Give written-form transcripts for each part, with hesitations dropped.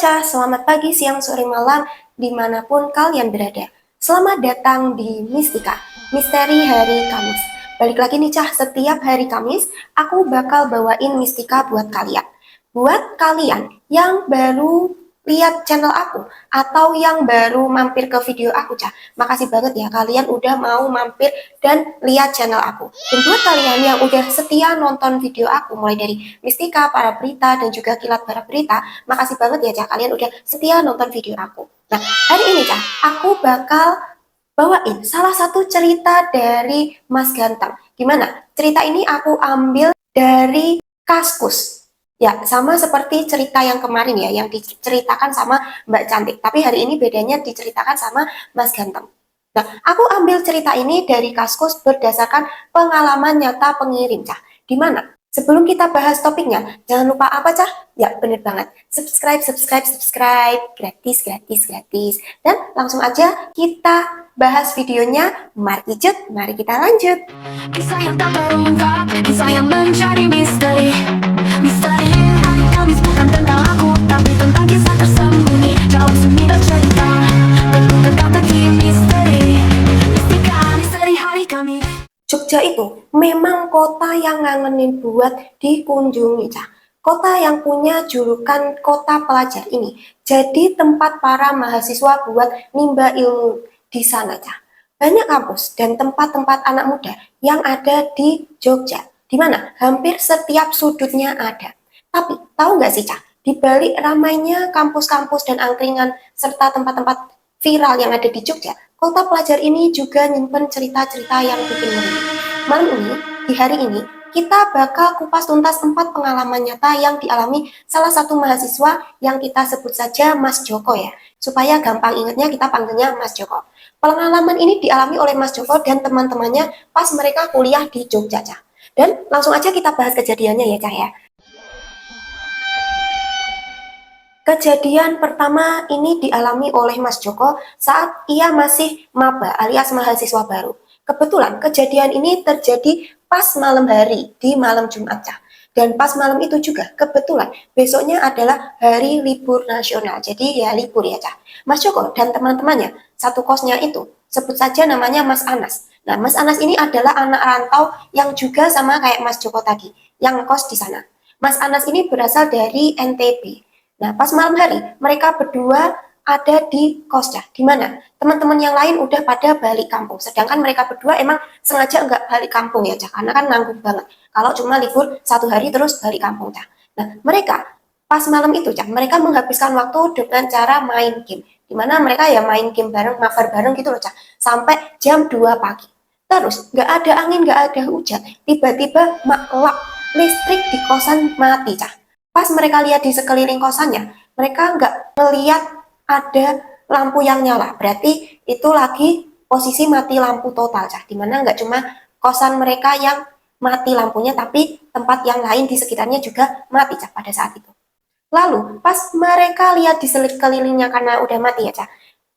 Cah, selamat pagi, siang, sore, malam, dimanapun kalian berada. Selamat datang di Mistika, Misteri Hari Kamis. Balik lagi nih Cah, setiap hari Kamis, aku bakal bawain mistika buat kalian. Buat kalian yang baru lihat channel aku, atau yang baru mampir ke video aku Cah, makasih banget ya kalian udah mau mampir dan lihat channel aku. Dan buat kalian yang udah setia nonton video aku, mulai dari mistika, para berita, dan juga kilat para berita, makasih banget ya Cah, kalian udah setia nonton video aku. Nah, hari ini Cah, aku bakal bawain salah satu cerita dari Mas Ganteng. Gimana? Cerita ini aku ambil dari Kaskus. Ya, sama seperti cerita yang kemarin ya, yang diceritakan sama Mbak Cantik. Tapi hari ini bedanya diceritakan sama Mas Ganteng. Nah, aku ambil cerita ini dari Kaskus berdasarkan pengalaman nyata pengirim, Cah. Di mana? Sebelum kita bahas topiknya, jangan lupa apa, Cah? Ya, bener banget. Subscribe, subscribe, subscribe. Gratis, gratis, gratis. Dan langsung aja kita bahas videonya. Mari cut, mari kita lanjut. Kisah yang tak terungkap, kisah yang mencari misteri. Misteri hari Kamis bukan tentang aku, tapi tentang kisah tersembunyi jauh sunyi dan cerita. Tentu teka-teki misteri. Mistika, misteri hari Kamis. Jogja itu memang kota yang ngangenin buat dikunjungi, Cah. Kota yang punya julukan kota pelajar ini jadi tempat para mahasiswa buat nimba ilmu di sana, Cah. Banyak kampus dan tempat-tempat anak muda yang ada di Jogja, di mana hampir setiap sudutnya ada. Tapi tahu nggak sih, Cah, di balik ramainya kampus-kampus dan angkringan serta tempat-tempat viral yang ada di Jogja, kota pelajar ini juga nyimpen cerita-cerita yang bikin ngeri. Malam ini, di hari ini, kita bakal kupas tuntas 4 pengalaman nyata yang dialami salah satu mahasiswa yang kita sebut saja Mas Joko ya. Supaya gampang ingatnya kita panggilnya Mas Joko. Pengalaman ini dialami oleh Mas Joko dan teman-temannya pas mereka kuliah di Jogja, Cah. Dan langsung aja kita bahas kejadiannya ya, Cah ya. Kejadian pertama ini dialami oleh Mas Joko saat ia masih maba alias mahasiswa baru. Kebetulan kejadian ini terjadi pas malam hari di malam Jumat, Cah. Dan pas malam itu juga kebetulan besoknya adalah hari libur nasional. Jadi ya libur ya, Cah. Mas Joko dan teman-temannya satu kosnya itu sebut saja namanya Mas Anas. Nah, Mas Anas ini adalah anak rantau yang juga sama kayak Mas Joko tadi, yang kos di sana. Mas Anas ini berasal dari NTB. Nah, pas malam hari, mereka berdua ada di kosnya, di mana teman-teman yang lain udah pada balik kampung. Sedangkan mereka berdua emang sengaja nggak balik kampung ya, Cah, karena kan nanggung banget. Kalau cuma libur 1 hari terus balik kampung, Cah. Nah, mereka pas malam itu, Cah, mereka menghabiskan waktu dengan cara main game. Di mana mereka ya main game bareng, mabar bareng gitu loh, Cah, sampai jam 2 pagi. Terus, nggak ada angin, nggak ada hujan. Tiba-tiba maklak, listrik di kosan mati, Cah. Pas mereka lihat di sekeliling kosannya, mereka nggak melihat ada lampu yang nyala. Berarti itu lagi posisi mati lampu total, Cah. Dimana nggak cuma kosan mereka yang mati lampunya, tapi tempat yang lain di sekitarnya juga mati, Cah, pada saat itu. Lalu, pas mereka lihat di sekelilingnya karena udah mati ya, Cah,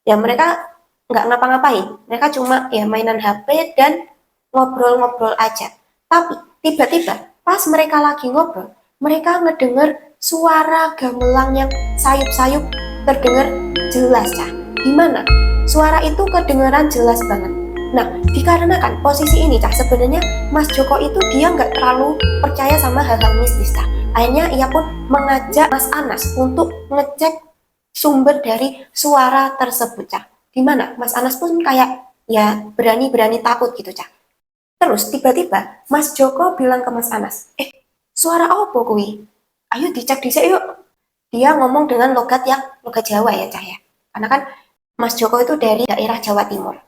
ya mereka nggak ngapa-ngapain. Mereka cuma ya mainan HP dan ngobrol-ngobrol aja. Tapi tiba-tiba pas mereka lagi ngobrol, mereka ngedenger suara gamelan yang sayup-sayup terdengar jelas, Cah. Gimana? Suara itu kedengeran jelas banget. Nah, dikarenakan posisi ini, Cah, sebenarnya Mas Joko itu dia nggak terlalu percaya sama hal-hal mistis, Cah. Akhirnya ia pun mengajak Mas Anas untuk ngecek sumber dari suara tersebut, Cah. Gimana? Mas Anas pun kayak ya berani-berani takut gitu, Cah. Terus tiba-tiba Mas Joko bilang ke Mas Anas, suara apa kuwi? Ayo dicek dhisik yuk. Dia ngomong dengan logat Jawa ya, Cah ya. Karena kan Mas Joko itu dari daerah Jawa Timur.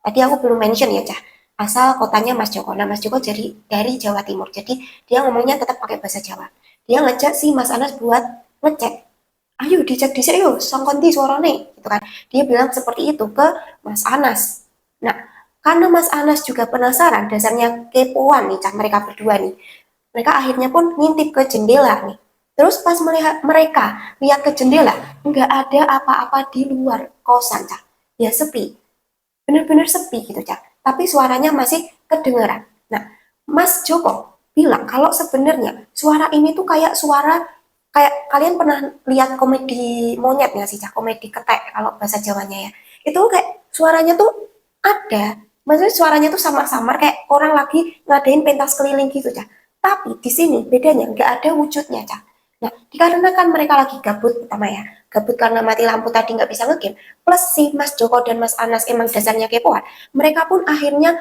Tadi aku belum mention ya, Cah. Asal kotanya Mas Joko. Nah, Mas Joko jadi dari Jawa Timur. Jadi dia ngomongnya tetap pakai bahasa Jawa. Dia ngajak si Mas Anas buat ngecek. Ayo dicek dhisik yuk, sangkonti suarane, gitu kan. Dia bilang seperti itu ke Mas Anas. Nah, karena Mas Anas juga penasaran, dasarnya kepoan nih, Cah, mereka berdua nih. Mereka akhirnya pun ngintip ke jendela nih. Terus pas melihat mereka lihat ke jendela, nggak ada apa-apa di luar kosan, Cah. Ya sepi, bener-bener sepi gitu, Cah. Tapi suaranya masih kedengeran. Nah, Mas Joko bilang kalau sebenarnya suara ini tuh kayak suara Kayak kalian pernah lihat komedi monyet nggak sih, Cah? Komedi ketek kalau bahasa Jawanya ya. Itu kayak suaranya tuh ada, maksudnya suaranya tuh samar-samar kayak orang lagi ngadain pentas keliling gitu, Cah. Tapi di sini bedanya nggak ada wujudnya, Cah. Nah, dikarenakan mereka lagi gabut pertama ya, gabut karena mati lampu tadi nggak bisa ngegame, plus si Mas Joko dan Mas Anas emang dasarnya kepoan, mereka pun akhirnya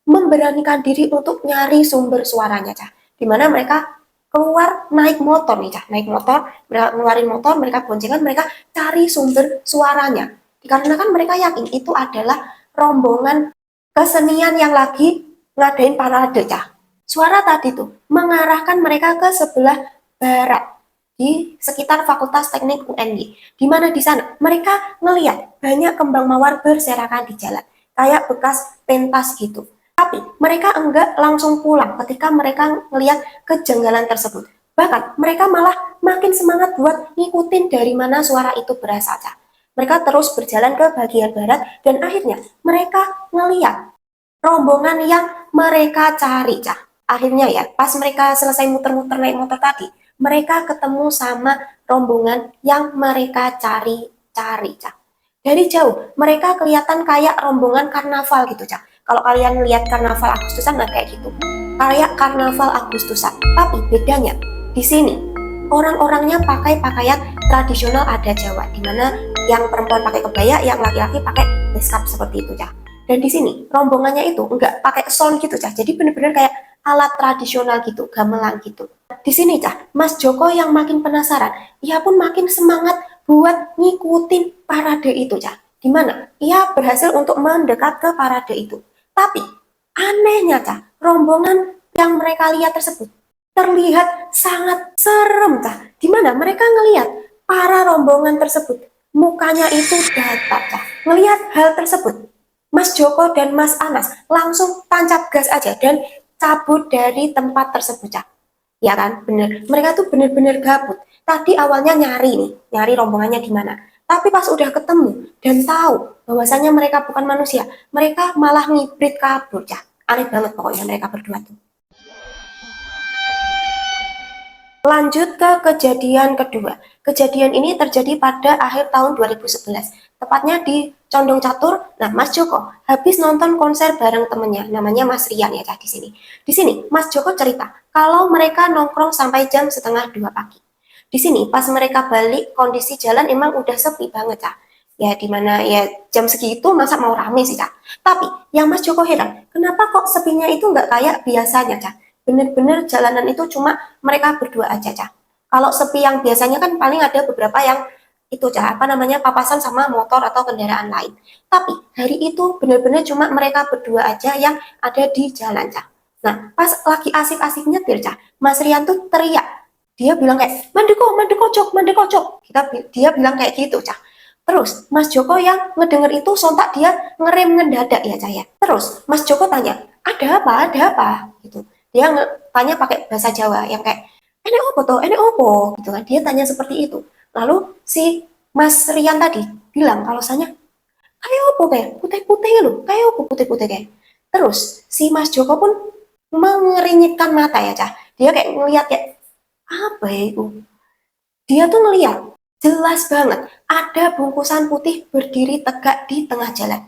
memberanikan diri untuk nyari sumber suaranya, Cah. Dimana mereka keluar naik motor nih, Cah. Naik motor, mereka ngeluarin motor, mereka boncengan, mereka cari sumber suaranya. Dikarenakan mereka yakin itu adalah rombongan kesenian yang lagi ngadain parade, Cah. Suara tadi tuh mengarahkan mereka ke sebelah barat di sekitar Fakultas Teknik UNY. Di mana di sana mereka ngeliat banyak kembang mawar berserakan di jalan, kayak bekas pentas gitu. Tapi mereka enggak langsung pulang ketika mereka melihat kejanggalan tersebut. Bahkan mereka malah makin semangat buat ngikutin dari mana suara itu berasal, Cah. Mereka terus berjalan ke bagian barat dan akhirnya mereka ngeliat rombongan yang mereka cari, Cah. Akhirnya ya, pas mereka selesai muter-muter naik motor tadi, mereka ketemu sama rombongan yang mereka cari-cari, Cah. Dari jauh, mereka kelihatan kayak rombongan karnaval gitu, Cak. Kalau kalian lihat karnaval Agustusan, nah kayak gitu. Kayak karnaval Agustusan. Tapi bedanya, di sini, orang-orangnya pakai pakaian tradisional adat Jawa. Dimana yang perempuan pakai kebaya, yang laki-laki pakai beskap seperti itu, Cak. Dan di sini, rombongannya itu nggak pakai sound gitu, Cak. Jadi bener-bener kayak alat tradisional gitu, gamelan gitu. Di sini, Cak, Mas Joko yang makin penasaran, ia pun makin semangat buat ngikutin parade itu, Cah. Di mana ia berhasil untuk mendekat ke parade itu. Tapi anehnya, Cah, rombongan yang mereka lihat tersebut terlihat sangat serem, Cah. Di mana mereka ngelihat para rombongan tersebut mukanya itu datar, Cah. Ngelihat hal tersebut, Mas Joko dan Mas Anas langsung tancap gas aja dan cabut dari tempat tersebut, Cah. Ya kan, bener. Mereka tuh bener-bener gabut. Tadi awalnya nyari nih, nyari rombongannya di mana. Tapi pas udah ketemu dan tahu bahwasanya mereka bukan manusia, mereka malah ngibrit kabur, ya. Aneh banget pokoknya mereka berdua tuh. Lanjut ke kejadian kedua. Kejadian ini terjadi pada akhir tahun 2011, tepatnya di Condong Catur. Nah, Mas Joko habis nonton konser bareng temennya, namanya Mas Rian ya, di sini. Di sini, Mas Joko cerita kalau mereka nongkrong sampai jam setengah 2 pagi. Di sini, pas mereka balik, kondisi jalan emang udah sepi banget, Cak. Ya, dimana ya jam segitu masa mau rame sih, Cak. Tapi, yang Mas Joko heran, kenapa kok sepinya itu nggak kayak biasanya, Cak? Bener-bener jalanan itu cuma mereka berdua aja, Cah. Kalau sepi yang biasanya kan paling ada beberapa yang itu, Cah, apa namanya, papasan sama motor atau kendaraan lain. Tapi hari itu bener-bener cuma mereka berdua aja yang ada di jalan, Cah. Nah, pas lagi asik-asik nyetir, Cah, Mas Rian tuh teriak. Dia bilang kayak, Mandeko, Mandeko, cok, Mandeko, cok. Dia bilang kayak gitu, Cah. Terus Mas Joko yang ngedenger itu sontak dia ngerem ngedadak ya, Cah ya. Terus Mas Joko tanya, ada apa, gitu. Dia tanya pakai bahasa Jawa yang kayak ini opo toh, ini opo gitu kan. Dia tanya seperti itu. Lalu si Mas Rian tadi bilang kalau saya kayak opo kayak putih-putih loh, kayak opo putih-putih kayak. Terus si Mas Joko pun mengerinyitkan mata ya, Cah. Dia kayak ngeliat kayak apa ya itu? Dia tuh ngeliat jelas banget ada bungkusan putih berdiri tegak di tengah jalan.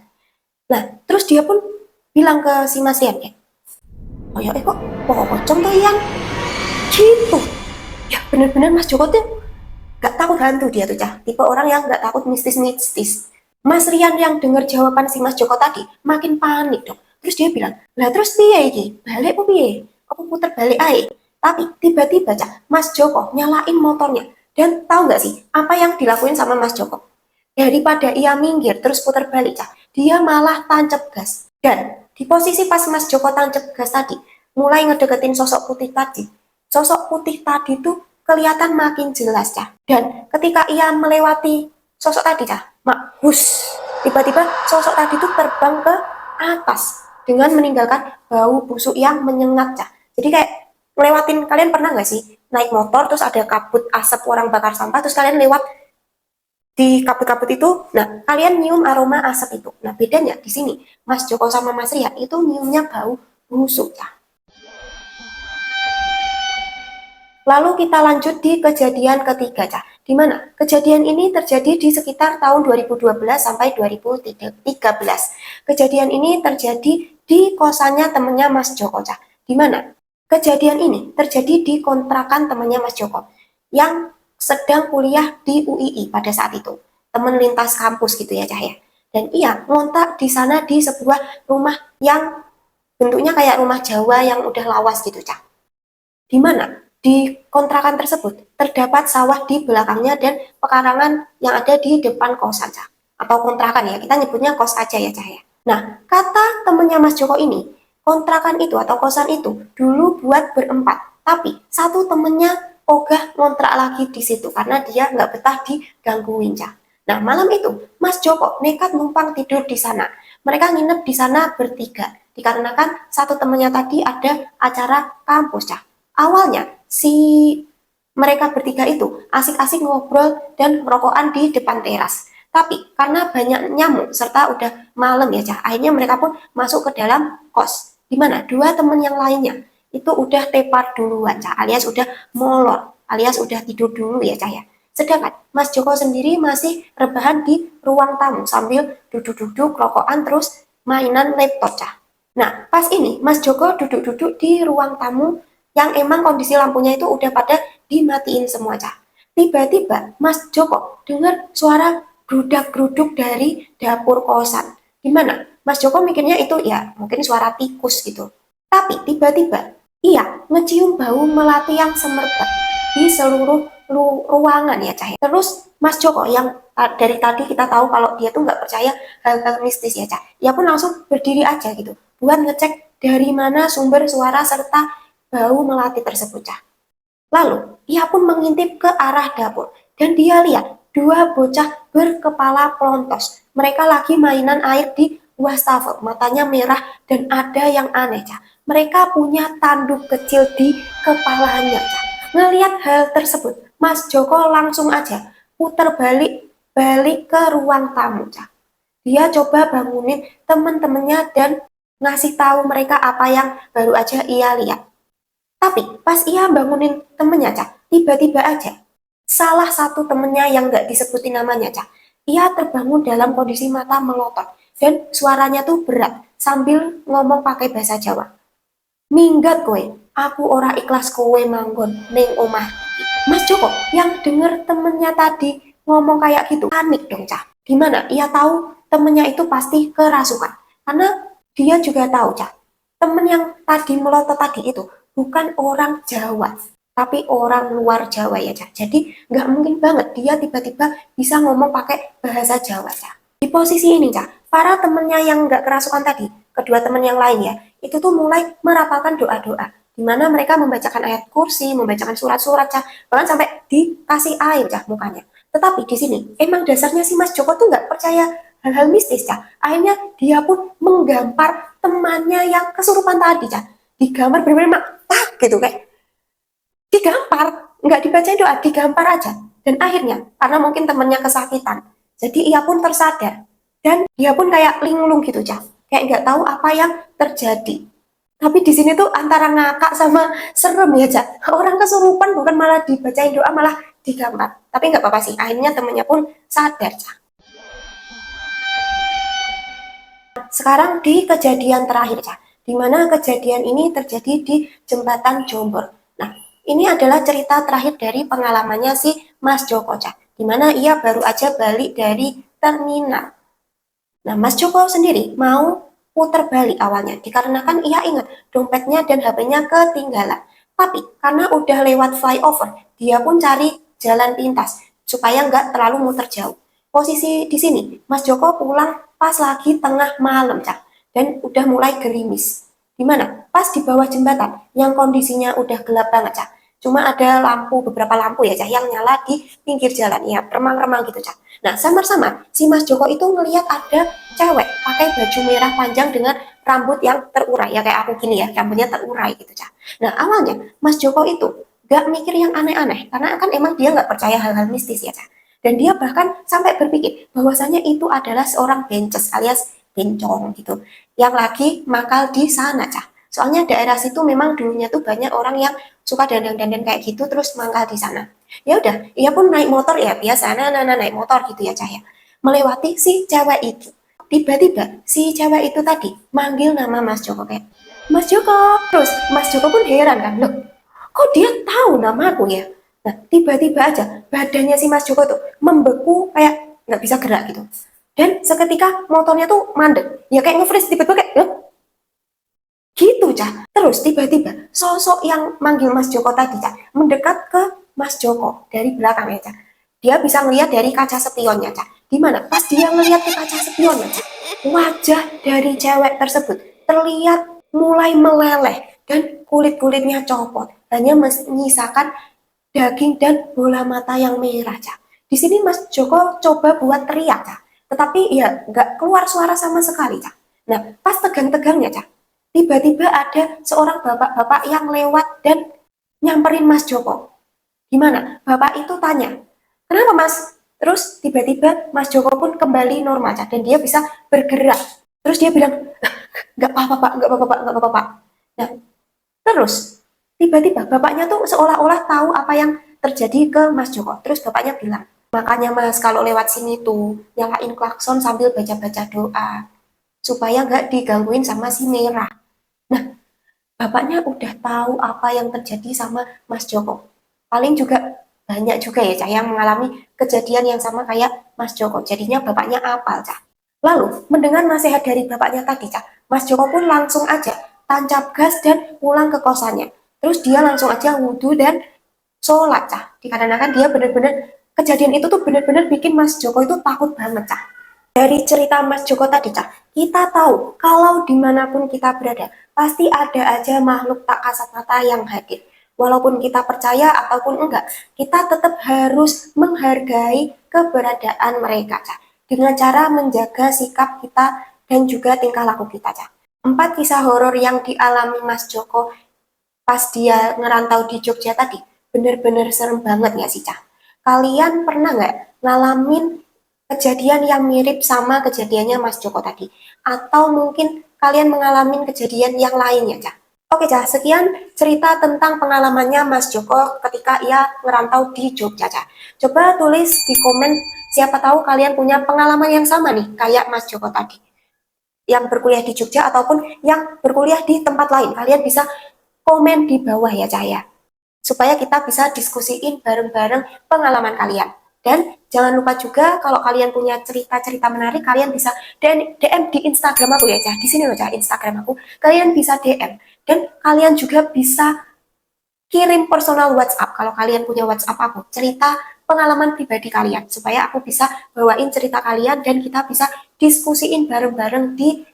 Nah, terus dia pun bilang ke si Mas Rian kayak, oh ya, kok pocong tuh yang gitu. Ya bener-bener Mas Joko tuh gak takut hantu dia tuh, Cah. Tipe orang yang gak takut mistis-mistis. Mas Rian yang denger jawaban si Mas Joko tadi makin panik dong. Terus dia bilang, lah terus piye iki? Balik apa piye? Apa puter balik aja? Tapi tiba-tiba, Cah, Mas Joko nyalain motornya. Dan tahu gak sih apa yang dilakuin sama Mas Joko? Daripada ia minggir terus putar balik, Cah, dia malah tancap gas. Dan di posisi pas Mas Joko tancap gas tadi, mulai ngedeketin sosok putih tadi. Sosok putih tadi tuh kelihatan makin jelas, Cah. Dan ketika ia melewati sosok tadi, Cah, tiba-tiba sosok tadi tuh terbang ke atas dengan meninggalkan bau busuk yang menyengat, Cah. Jadi kayak ngelewatin, kalian pernah nggak sih naik motor terus ada kabut asap orang bakar sampah terus kalian lewat di kabut-kabut itu, nah kalian nyium aroma asap itu. Nah bedanya di sini, Mas Joko sama Mas Rian itu nyiumnya bau busuk, ya. Lalu kita lanjut di kejadian ketiga, Cah. Di mana kejadian ini terjadi di sekitar tahun 2012 sampai 2013. Kejadian ini terjadi di kosannya temennya Mas Joko, Cah. Di mana kejadian ini terjadi di kontrakan temannya Mas Joko yang sedang kuliah di UII pada saat itu. Teman lintas kampus gitu ya, Cah ya. Dan ia ngontrak di sana di sebuah rumah yang bentuknya kayak rumah Jawa yang udah lawas gitu, Cah. Di mana di kontrakan tersebut terdapat sawah di belakangnya dan pekarangan yang ada di depan kosan, Cah. Atau kontrakan ya, kita nyebutnya kos aja ya, Cah ya. Nah, kata temennya Mas Joko ini, kontrakan itu atau kosan itu dulu buat berempat, tapi satu temennya ogah ngontrak lagi di situ karena dia nggak betah digangguin, Cah. Nah, malam itu Mas Joko nekat numpang tidur di sana. Mereka nginep di sana bertiga, dikarenakan satu temennya tadi ada acara kampus, Cah. Awalnya si mereka bertiga itu asik-asik ngobrol dan merokokan di depan teras. Tapi karena banyak nyamuk serta udah malam ya, Cah, akhirnya mereka pun masuk ke dalam kos. Di mana dua teman yang lainnya itu udah tepar duluan, Cah, alias udah molor, alias udah tidur dulu ya, Cah ya. Sedangkan Mas Joko sendiri masih rebahan di ruang tamu sambil duduk-duduk rokokan terus mainan laptop, Cah. Nah, pas ini Mas Joko duduk-duduk di ruang tamu yang emang kondisi lampunya itu udah pada dimatiin semua, Cah. Tiba-tiba Mas Joko dengar suara grudak-gruduk dari dapur kosan. Gimana? Mas Joko mikirnya itu ya mungkin suara tikus gitu. Tapi tiba-tiba ia ngecium bau melati yang semerbak di seluruh ruangan ya, Cah. Terus Mas Joko yang dari tadi kita tahu kalau dia tuh nggak percaya hal-hal mistis ya, Cah. Dia pun langsung berdiri aja gitu buat ngecek dari mana sumber suara serta bau melati tersebut, Cah. Lalu, ia pun mengintip ke arah dapur, dan dia lihat dua bocah berkepala pelontos. Mereka lagi mainan air di wastafel, matanya merah, dan ada yang aneh, Cah. Mereka punya tanduk kecil di kepalanya, Cah. Ngelihat hal tersebut, Mas Joko langsung aja putar balik ke ruang tamu, Cah. Dia coba bangunin teman-temannya dan ngasih tahu mereka apa yang baru aja ia lihat. Tapi pas ia bangunin temennya, Cak, tiba-tiba aja salah satu temennya yang nggak disebutin namanya, Cak, ia terbangun dalam kondisi mata melotot dan suaranya tuh berat sambil ngomong pakai bahasa Jawa. Minggat kowe, aku ora ikhlas kowe manggon ning omah. Mas Joko yang denger temennya tadi ngomong kayak gitu panik dong, Cak. Gimana? Ia tahu temennya itu pasti kerasukan karena dia juga tahu, Cak, temen yang tadi melotot tadi itu bukan orang Jawa, tapi orang luar Jawa ya, Cak. Jadi nggak mungkin banget dia tiba-tiba bisa ngomong pakai bahasa Jawa, Cak. Di posisi ini, Cak, para temennya yang nggak kerasukan tadi, kedua temen yang lain ya, itu tuh mulai merapalkan doa-doa, di mana mereka membacakan ayat kursi, membacakan surat-surat, Cak, bahkan sampai dikasih air, Cak, mukanya. Tetapi di sini, emang dasarnya si Mas Joko tuh nggak percaya hal-hal mistis, Cak. Akhirnya dia pun menggampar temannya yang kesurupan tadi, Cak. Digambar bener-bener gitu kayak digampar, nggak dibacain doa, digampar aja. Dan akhirnya karena mungkin temennya kesakitan, jadi ia pun tersadar dan dia pun kayak linglung gitu, Cah, kayak nggak tahu apa yang terjadi. Tapi di sini tuh antara ngakak sama serem ya, Cak. Orang kesurupan bukan malah dibacain doa, malah digampar. Tapi nggak apa-apa sih, akhirnya temennya pun sadar, Cak. Sekarang di kejadian terakhir, Cak, di mana kejadian ini terjadi di Jembatan Jombor. Nah, ini adalah cerita terakhir dari pengalamannya si Mas Joko, Cak, di mana ia baru aja balik dari terminal. Nah, Mas Joko sendiri mau putar balik awalnya, dikarenakan ia ingat dompetnya dan HP-nya ketinggalan. Tapi karena udah lewat flyover, dia pun cari jalan pintas supaya nggak terlalu muter jauh. Posisi di sini, Mas Joko pulang pas lagi tengah malam, Cak, dan udah mulai gerimis. Di mana? Pas di bawah jembatan yang kondisinya udah gelap banget, Cak. Cuma ada lampu, beberapa lampu ya, Cak, yang nyala di pinggir jalan. Ya, remang-remang gitu, Cak. Nah, samar-samar si Mas Joko itu ngelihat ada cewek pakai baju merah panjang dengan rambut yang terurai. Ya kayak aku gini ya, rambutnya terurai gitu, Cak. Nah, awalnya Mas Joko itu gak mikir yang aneh-aneh, karena kan emang dia nggak percaya hal-hal mistis ya, Cak. Dan dia bahkan sampai berpikir bahwasanya itu adalah seorang bences alias bencong gitu, yang lagi makal di sana, Cak. Soalnya daerah situ memang dulunya tuh banyak orang yang suka dandan-dandan kayak gitu terus mangkal di sana. Ya udah, ia pun naik motor ya biasa, naik motor gitu ya Cah ya. Melewati si cewek itu. Tiba-tiba si cewek itu tadi manggil nama Mas Joko kayak, Mas Joko. Terus Mas Joko pun heran kan, loh kok dia tahu namaku ya? Nah, tiba-tiba aja badannya si Mas Joko tuh membeku kayak nggak bisa gerak gitu. Dan seketika motornya tuh mandek. Ya kayak nge-freeze tiba-tiba kayak, "Loh, gitu, Cah." Terus tiba-tiba sosok yang manggil Mas Joko tadi, Cah, mendekat ke Mas Joko dari belakang ya, Cah. Dia bisa ngelihat dari kaca spionnya, Cah. Dimana pas dia ngelihat ke kaca spionnya, Cah, wajah dari cewek tersebut terlihat mulai meleleh dan kulit-kulitnya copot. Hanya menyisakan daging dan bola mata yang merah, Cah. Di sini Mas Joko coba buat teriak, Cah. Tetapi ya nggak keluar suara sama sekali, Cah. Nah, pas tegang-tegangnya, Cah, tiba-tiba ada seorang bapak-bapak yang lewat dan nyamperin Mas Joko. Gimana? Bapak itu tanya, kenapa Mas? Terus tiba-tiba Mas Joko pun kembali normal, Cah, dan dia bisa bergerak. Terus dia bilang, nggak apa-apa Pak, nggak apa-apa Pak, nggak apa-apa Pak. Nah, terus tiba-tiba bapaknya tuh seolah-olah tahu apa yang terjadi ke Mas Joko. Terus bapaknya bilang, makanya Mas kalau lewat sini tuh nyalain klakson sambil baca-baca doa supaya nggak digangguin sama si merah. Nah, bapaknya udah tahu apa yang terjadi sama Mas Joko. Paling juga banyak juga ya Cah yang mengalami kejadian yang sama kayak Mas Joko. Jadinya bapaknya apal Cah. Lalu mendengar nasihat dari bapaknya tadi Cah, Mas Joko pun langsung aja tancap gas dan pulang ke kosannya. Terus dia langsung aja wudhu dan sholat Cah. Dikarenakan dia benar-benar kejadian itu tuh benar-benar bikin Mas Joko itu takut banget Cah. Dari cerita Mas Joko tadi, Cak, kita tahu kalau dimanapun kita berada, pasti ada aja makhluk tak kasat mata yang hadir. Walaupun kita percaya ataupun enggak, kita tetap harus menghargai keberadaan mereka, Cak. Dengan cara menjaga sikap kita dan juga tingkah laku kita, Cak. 4 kisah horor yang dialami Mas Joko pas dia ngerantau di Jogja tadi, bener-bener serem banget nggak sih, Cak? Kalian pernah nggak ngalamin kejadian yang mirip sama kejadiannya Mas Joko tadi? Atau mungkin kalian mengalami kejadian yang lainnya, Cah? Oke, Cah, sekian cerita tentang pengalamannya Mas Joko ketika ia merantau di Jogja, Cah. Coba tulis di komen, siapa tahu kalian punya pengalaman yang sama nih, kayak Mas Joko tadi. Yang berkuliah di Jogja ataupun yang berkuliah di tempat lain. Kalian bisa komen di bawah ya, Cah, ya, supaya kita bisa diskusiin bareng-bareng pengalaman kalian. Dan jangan lupa juga kalau kalian punya cerita-cerita menarik, kalian bisa DM di Instagram aku ya, Cah. Di sini loh, Cah, Instagram aku. Kalian bisa DM. Dan kalian juga bisa kirim personal WhatsApp kalau kalian punya WhatsApp aku. Cerita pengalaman pribadi kalian supaya aku bisa bawain cerita kalian dan kita bisa diskusiin bareng-bareng di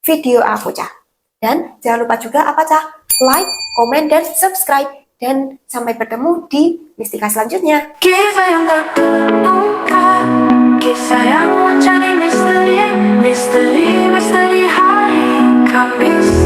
video aku, Cah. Dan jangan lupa juga apa, Cah? Like, komen, dan subscribe. Dan sampai bertemu di Mistika selanjutnya. Kisah yang tak terungkap, kisah yang mencari misteri, misteri, misteri hari Kamis.